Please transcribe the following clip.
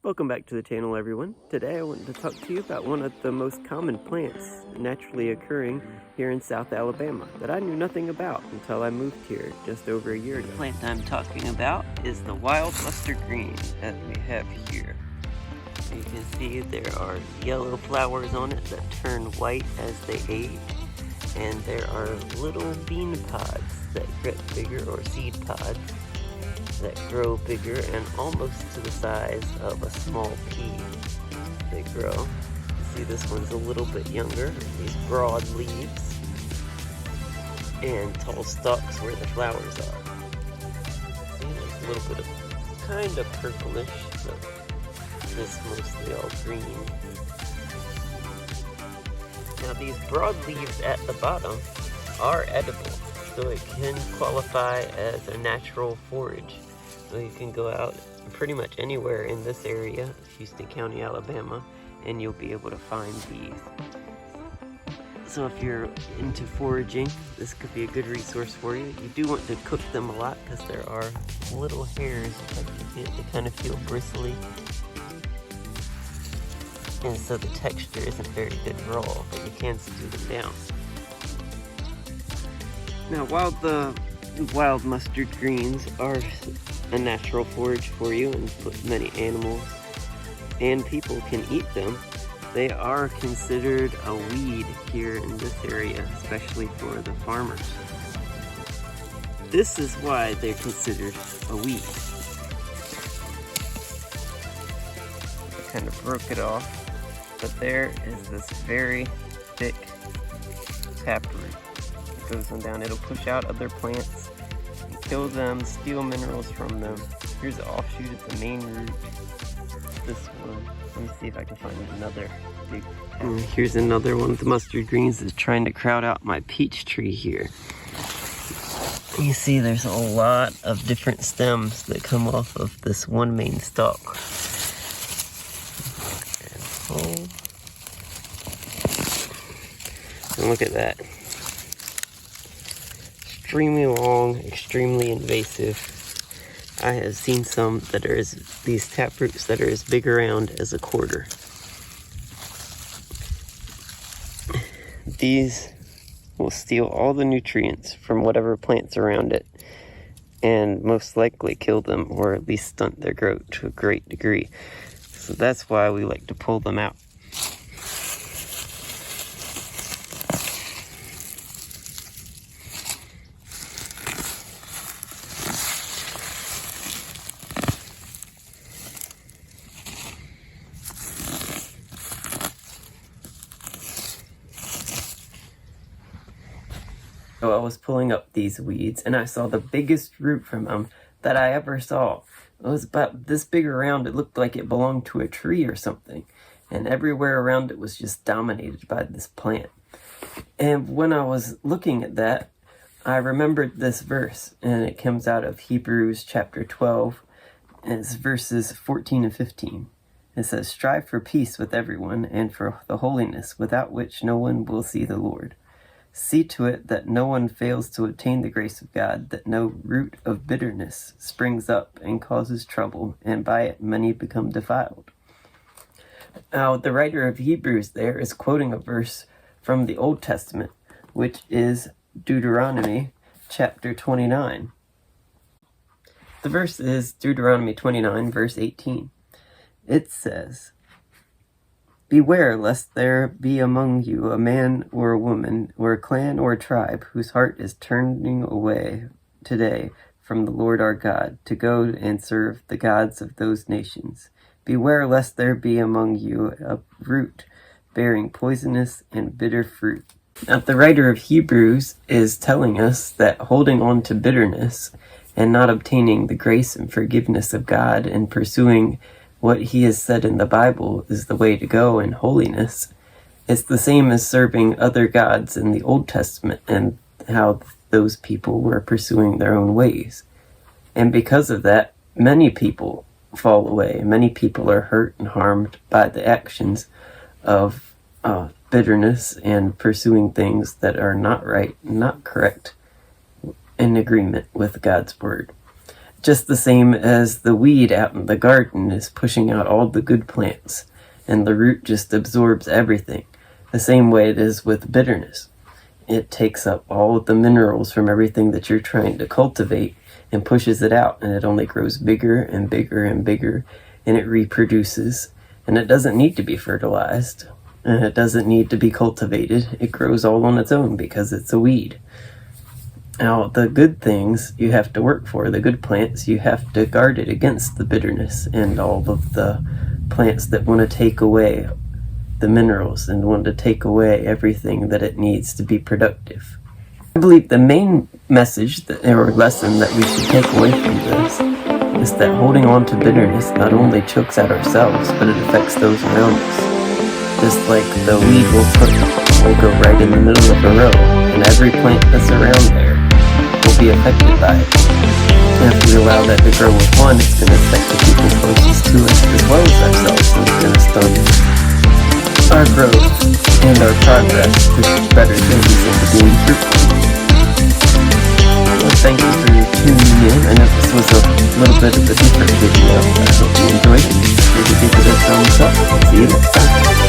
Welcome back to the channel, everyone. Today I want to talk to you about one of the most common plants naturally occurring here in South Alabama that I knew nothing about until I moved here just over a year ago. The plant I'm talking about is the wild mustard green that we have here. You can see there are yellow flowers on it that turn white as they age, and there are little bean pods that get bigger, or seed pods that grow bigger and almost to the size of a small pea. They grow. You see this one's a little bit younger. These broad leaves and tall stalks where the flowers are. See, there's a little bit of kind of purplish, but this mostly all green. Now these broad leaves at the bottom are edible, so it can qualify as a natural forage. So you can go out pretty much anywhere in this area, Houston County, Alabama, and you'll be able to find these. So if you're into foraging, this could be a good resource for you. You do want to cook them a lot because there are little hairs, like you get, they kind of feel bristly. And so the texture isn't very good raw, but you can stew them down. Now, while the wild mustard greens are a natural forage for you, and many animals and people can eat them, they are considered a weed here in this area, especially for the farmers. This is why they're considered a weed. I kind of broke it off, but there is this very thick taproot. It goes on down, it'll push out other plants, kill them, steal minerals from them. Here's an offshoot of the main root. This one. Let me see if I can find another big. And here's another one of the mustard greens that's trying to crowd out my peach tree here. You see there's a lot of different stems that come off of this one main stalk. And look at that. Extremely long, extremely invasive. I have seen some that are these taproots that are as big around as a quarter. These will steal all the nutrients from whatever plants around it and most likely kill them, or at least stunt their growth to a great degree. So that's why we like to pull them out. So I was pulling up these weeds and I saw the biggest root from them that I ever saw. It was about this big around. It looked like it belonged to a tree or something. And everywhere around it was just dominated by this plant. And when I was looking at that, I remembered this verse, and it comes out of Hebrews chapter 12, and it's verses 14 and 15. It says, "Strive for peace with everyone and for the holiness without which no one will see the Lord. See to it that no one fails to attain the grace of God, that no root of bitterness springs up and causes trouble, and by it many become defiled." Now, the writer of Hebrews there is quoting a verse from the Old Testament, which is Deuteronomy chapter 29. The verse is Deuteronomy 29, verse 18. It says, "Beware lest there be among you a man or a woman or a clan or a tribe whose heart is turning away today from the Lord our God to go and serve the gods of those nations. Beware lest there be among you a root bearing poisonous and bitter fruit." Now, the writer of Hebrews is telling us that holding on to bitterness and not obtaining the grace and forgiveness of God and pursuing what he has said in the Bible is the way to go in holiness. It's the same as serving other gods in the Old Testament and how those people were pursuing their own ways. And because of that, many people fall away. Many people are hurt and harmed by the actions of bitterness and pursuing things that are not right, not correct, in agreement with God's word. just the same as the weed out in the garden is pushing out all the good plants, and the root just absorbs everything. The same way it is with bitterness. It takes up all of the minerals from everything that you're trying to cultivate and pushes it out, and it only grows bigger and bigger and bigger, and it reproduces, and it doesn't need to be fertilized, and it doesn't need to be cultivated. It grows all on its own because it's a weed. Now, the good things you have to work for, the good plants, you have to guard it against the bitterness and all of the plants that want to take away the minerals and want to take away everything that it needs to be productive. I believe the main message or lesson that we should take away from this is that holding on to bitterness not only chokes out ourselves, but it affects those around us. Just like the weed will go right in the middle of a row, and every plant that's around there will be affected by it. And if we allow that to grow with one, it's going to affect the people closest to us as well as ourselves, and it's going to stunt our growth and our progress to better things into being fruitful. Well, thank you for tuning in. I know this was a little bit of a different video. I hope you enjoyed it. Be sure to give it a thumbs up. See you next time.